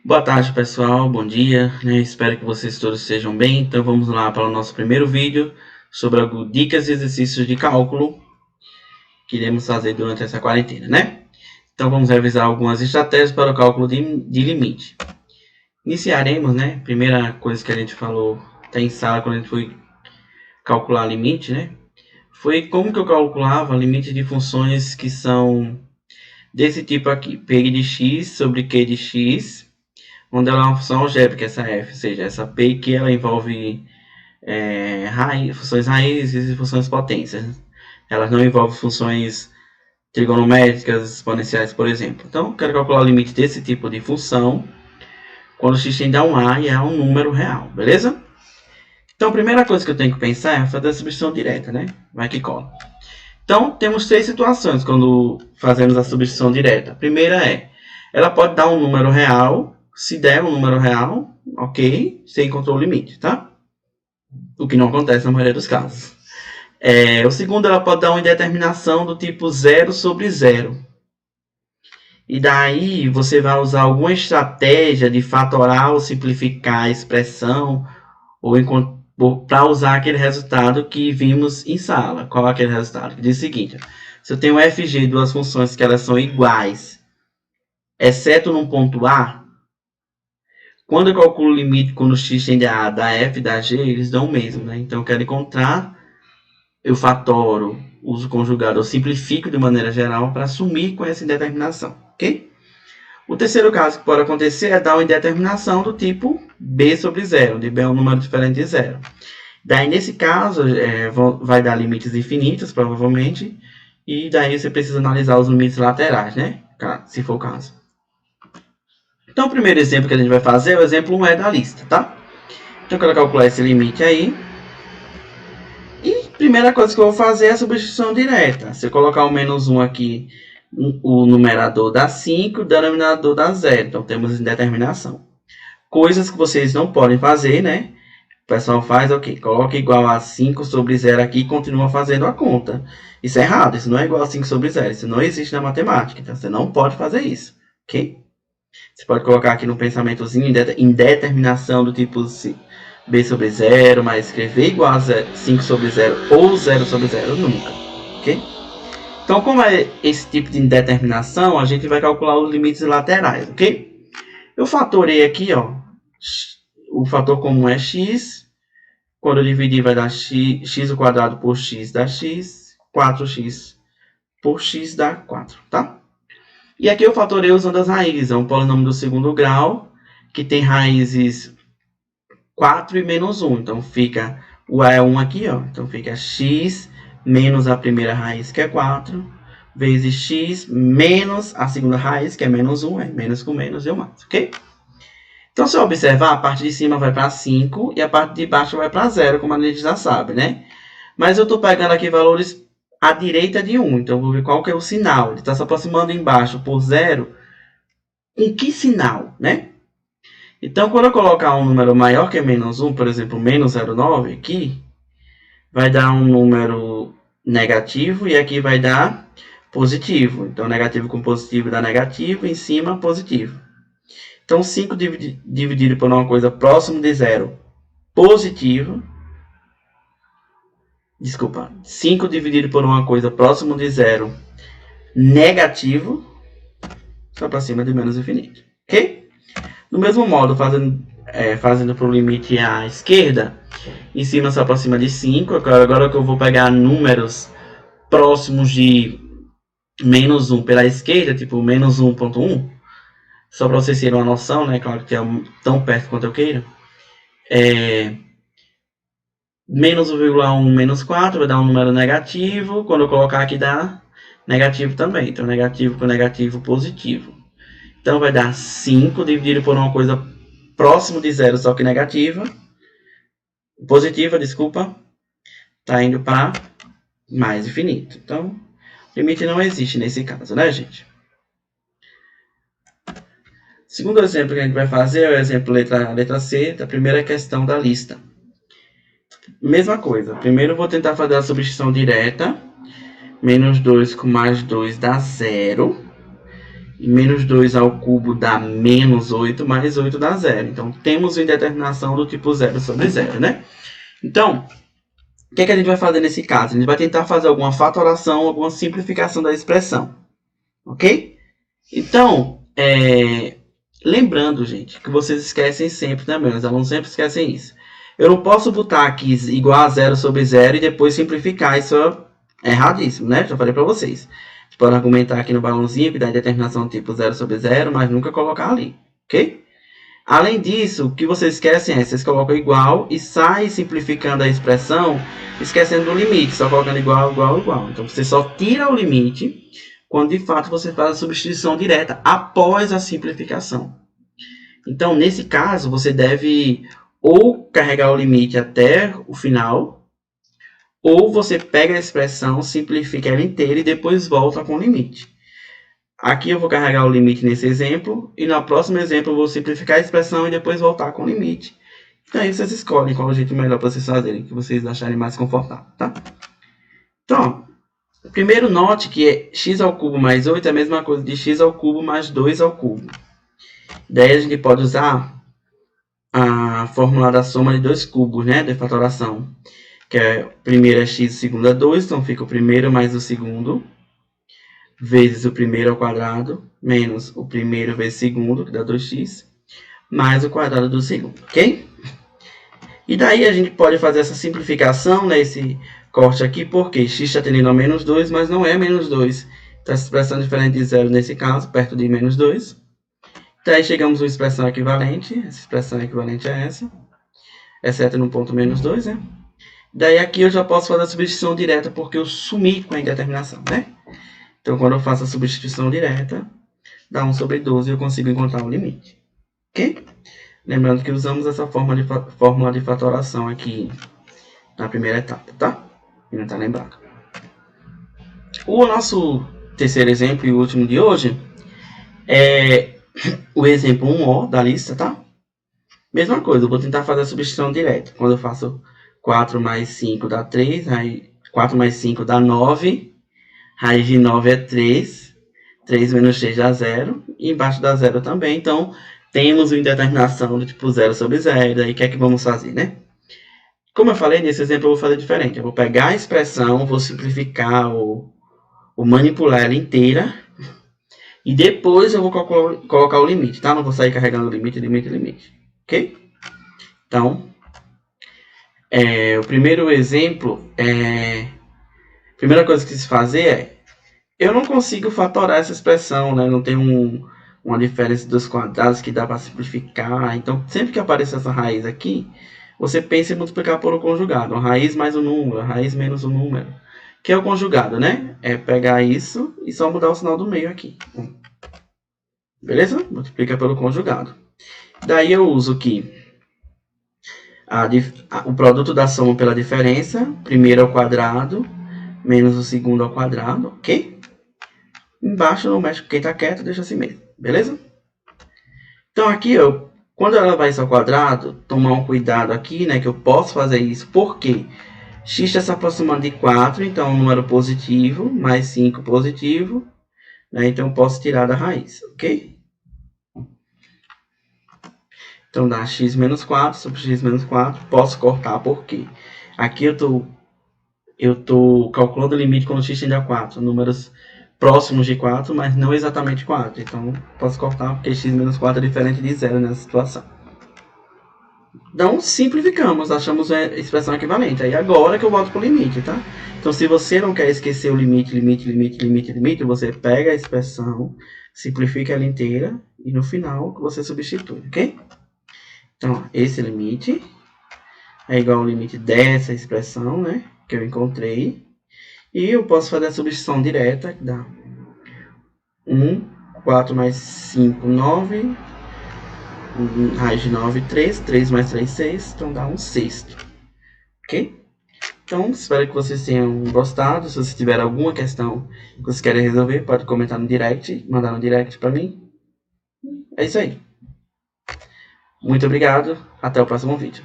Boa tarde, pessoal. Bom dia, né? Espero que vocês todos estejam bem. Então vamos lá para o nosso primeiro vídeo sobre algumas dicas e exercícios de cálculo que iremos fazer durante essa quarentena, né? Então vamos revisar algumas estratégias para o cálculo de limite. Iniciaremos, né? Primeira coisa que a gente falou até em sala quando a gente foi calcular limite, né? Foi como que eu calculava limite de funções que são desse tipo aqui, P de x sobre Q de x, onde ela é uma função algébrica, essa f, ou seja, essa p que ela envolve funções raízes e funções potências. Elas não envolvem funções trigonométricas, exponenciais, por exemplo. Então, eu quero calcular o limite desse tipo de função quando x tende a 1a e é um número real, beleza? Então, a primeira coisa que eu tenho que pensar é fazer a substituição direta, né? Vai que cola. Então, temos três situações quando fazemos a substituição direta. A primeira ela pode dar um número real. Se der um número real, ok, você encontrou o limite, tá? O que não acontece na maioria dos casos. O segundo, ela pode dar uma indeterminação do tipo 0 sobre 0. E daí, você vai usar alguma estratégia de fatorar ou simplificar a expressão ou para usar aquele resultado que vimos em sala. Qual é aquele resultado? Que diz o seguinte: se eu tenho fg de duas funções que elas são iguais, exceto num ponto A, quando eu calculo o limite quando x tende a A da f e da g, eles dão o mesmo, né? Então eu quero encontrar, eu fatoro, uso conjugado, eu simplifico de maneira geral para assumir com essa indeterminação, ok? O terceiro caso que pode acontecer é dar uma indeterminação do tipo b sobre 0, onde b é um número diferente de 0. Daí, nesse caso, vai dar limites infinitos, provavelmente, e daí você precisa analisar os limites laterais, né? Se for o caso. Então, o primeiro exemplo que a gente vai fazer é o exemplo 1 da lista, tá? Então, eu quero calcular esse limite aí. E a primeira coisa que eu vou fazer é a substituição direta. Se eu colocar o menos 1 aqui, o numerador dá 5, o denominador dá 0. Então, temos indeterminação. Coisas que vocês não podem fazer, né? O pessoal faz o quê? Coloca igual a 5 sobre 0 aqui e continua fazendo a conta. Isso é errado, isso não é igual a 5 sobre 0. Isso não existe na matemática, então você não pode fazer isso, ok? Você pode colocar aqui no pensamentozinho indeterminação do tipo b sobre 0, mas escrever igual a 5 sobre 0 ou 0 sobre 0 nunca, ok? Então, como é esse tipo de indeterminação, a gente vai calcular os limites laterais, ok? Eu fatorei aqui, ó, o fator comum é x. Quando eu dividir, vai dar x ao quadrado por x dá x. 4x por x dá 4, tá? E aqui eu fatorei usando as raízes. É um polinômio do segundo grau, que tem raízes 4 e menos 1. Então, fica o A é 1 aqui, ó. Então, fica x menos a primeira raiz, que é 4, vezes x menos a segunda raiz, que é menos 1. É menos com menos deu mais, ok? Então, se eu observar, a parte de cima vai para 5 e a parte de baixo vai para 0, como a gente já sabe, né? Mas eu estou pegando aqui valores à direita de 1. Então, eu vou ver qual que é o sinal. Ele está se aproximando embaixo por 0. Com que sinal, né? Então, quando eu colocar um número maior que menos 1, por exemplo, menos 0,9 aqui, vai dar um número negativo e aqui vai dar positivo. Então, negativo com positivo dá negativo, em cima positivo. Então, 5 dividido por uma coisa próximo de 0, positivo. Desculpa, 5 dividido por uma coisa próximo de 0, negativo. Só para cima de menos infinito, ok? Do mesmo modo, fazendo para o limite à esquerda, em cima se aproxima de 5. Agora que eu vou pegar números próximos de menos 1 pela esquerda, tipo menos 1,1, só para vocês terem uma noção, né? Claro que é tão perto quanto eu queira. Menos 1,1 menos 4 vai dar um número negativo. Quando eu colocar aqui dá negativo também. Então, negativo com negativo, positivo. Então, vai dar 5 dividido por uma coisa próximo de 0, só que negativa. Positiva, desculpa. Está indo para mais infinito. Então, limite não existe nesse caso, né, gente? Segundo exemplo que a gente vai fazer é o exemplo letra C, da primeira questão da lista. Mesma coisa. Primeiro eu vou tentar fazer a substituição direta. Menos 2 com mais 2 dá 0. E menos 2 ao cubo dá menos 8, mais 8 dá 0. Então, temos uma indeterminação do tipo 0 sobre 0, né? Então, o que a gente vai fazer nesse caso? A gente vai tentar fazer alguma fatoração, alguma simplificação da expressão. Ok? Então, lembrando, gente, que vocês esquecem sempre também, os alunos sempre esquecem isso. Eu não posso botar aqui igual a 0 sobre 0 e depois simplificar. Isso é erradíssimo, né? Já falei para vocês. Você pode argumentar aqui no balãozinho que dá determinação tipo 0 sobre 0, mas nunca colocar ali, ok? Além disso, o que vocês esquecem vocês colocam igual e saem simplificando a expressão, esquecendo do limite, só colocando igual, igual, igual. Então, você só tira o limite quando, de fato, você faz a substituição direta após a simplificação. Então, nesse caso, você deve ou carregar o limite até o final, ou você pega a expressão, simplifica ela inteira e depois volta com o limite. Aqui eu vou carregar o limite nesse exemplo, e no próximo exemplo eu vou simplificar a expressão e depois voltar com o limite. Então aí vocês escolhem qual é o jeito melhor para vocês fazerem, que vocês acharem mais confortável, tá? Então, primeiro note que x ao cubo mais 8 é a mesma coisa de x ao cubo mais 2 ao cubo. Daí a gente pode usar a fórmula da soma de dois cubos, né, de fatoração. Que é, o primeiro é x, o segundo é 2, então fica o primeiro mais o segundo, vezes o primeiro ao quadrado, menos o primeiro vezes o segundo, que dá 2x, mais o quadrado do segundo, ok? E daí a gente pode fazer essa simplificação, né, esse corte aqui, porque x está tendendo a menos 2, mas não é menos 2. Então, essa expressão diferente de zero nesse caso, perto de menos 2. Daí chegamos a uma expressão equivalente, essa expressão equivalente a essa, exceto no ponto menos 2, né? Daí aqui eu já posso fazer a substituição direta, porque eu sumi com a indeterminação, né? Então, quando eu faço a substituição direta, dá 1 sobre 12 e eu consigo encontrar o limite. Ok? Lembrando que usamos essa fórmula de fatoração aqui na primeira etapa, tá? Quem não está lembrado. O nosso terceiro exemplo e último de hoje é o exemplo 1O da lista, tá? Mesma coisa, eu vou tentar fazer a substituição direta. Quando eu faço 4 mais 5 dá 3, aí 4 mais 5 dá 9, raiz de 9 é 3, 3 menos 3 dá 0, e embaixo dá 0 também, então temos uma indeterminação do tipo 0 sobre 0, aí o que é que vamos fazer, né? Como eu falei, nesse exemplo eu vou fazer diferente, eu vou pegar a expressão, vou simplificar ou manipular ela inteira, e depois eu vou colocar o limite, tá? Não vou sair carregando limite, ok? Então, o primeiro exemplo, a primeira coisa que se fazer eu não consigo fatorar essa expressão, né? Não tem uma diferença dos quadrados que dá para simplificar. Então, sempre que aparecer essa raiz aqui, você pensa em multiplicar por um conjugado. A raiz mais o número, a raiz menos o número. Que é o conjugado, né? É pegar isso e só mudar o sinal do meio aqui. Beleza? Multiplica pelo conjugado. Daí eu uso aqui o produto da soma pela diferença. Primeiro ao quadrado, menos o segundo ao quadrado, ok? Embaixo não mexe, quem está quieto deixa assim mesmo, beleza? Então aqui, quando ela vai ao quadrado, tomar um cuidado aqui, né, que eu posso fazer isso, porque x está se aproximando de 4, então um número positivo, mais 5 positivo, né, então eu posso tirar da raiz, ok? Então dá x menos 4 sobre x menos 4, posso cortar porque aqui eu tô calculando o limite quando x tende a 4, números próximos de 4, mas não exatamente 4. Então, posso cortar porque x menos 4 é diferente de 0 nessa situação. Então, simplificamos, achamos a expressão equivalente. Aí agora que eu volto para o limite, tá? Então, se você não quer esquecer o limite, você pega a expressão, simplifica ela inteira e no final você substitui, ok? Então, esse limite é igual ao limite dessa expressão, né? Que eu encontrei. E eu posso fazer a substituição direta, que dá 4 mais 5, 9, raiz de 9, 3, 3 mais 3, 6, então dá 1/6, ok? Então, espero que vocês tenham gostado. Se vocês tiverem alguma questão que vocês querem resolver, pode comentar no direct, mandar no direct para mim. É isso aí. Muito obrigado, até o próximo vídeo.